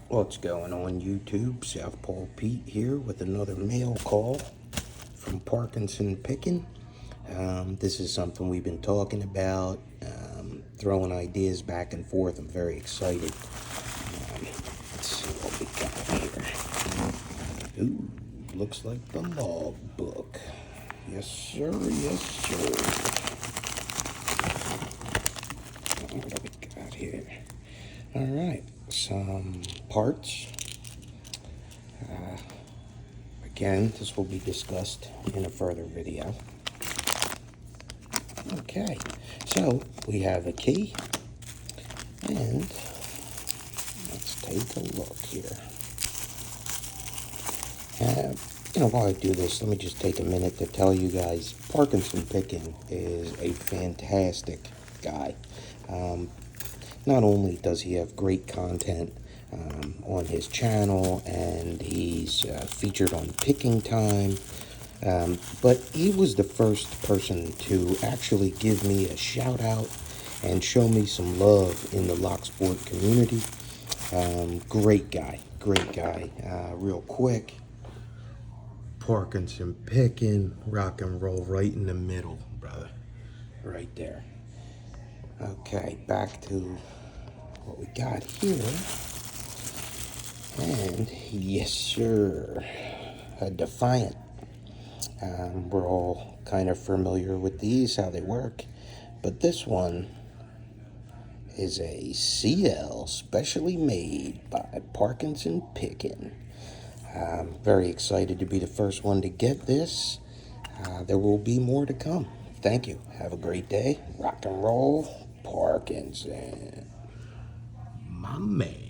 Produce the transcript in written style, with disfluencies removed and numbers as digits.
What's going on YouTube? Southpaw Pete here with another mail call from Parkinson Picking. This is something we've been talking about, throwing ideas back and forth. I'm very excited. Let's see what we got here. Ooh, looks like the log book. Yes sir, yes sir. What do we got here? Alright, some parts. Again, this will be discussed in a further video. Okay, so we have a key, and let's take a look here. While I do this, let me just take a minute to tell you guys, Parkinson Picking is a fantastic guy. Not only does he have great content on his channel, and he's featured on Picking Time, but he was the first person to actually give me a shout out and show me some love in the lock sport community. Great guy, real quick. Parkinson Picking, rock and roll right in the middle, brother, right there. Okay, back to what we got here. And yes sir, a Defiant. We're all kind of familiar with these, how they work, but this one is a CL specially made by Parkinson Picking. I'm very excited to be the first one to get this. There will be more to come. Thank you. Have a great day. Rock and roll, Parkinson. My man.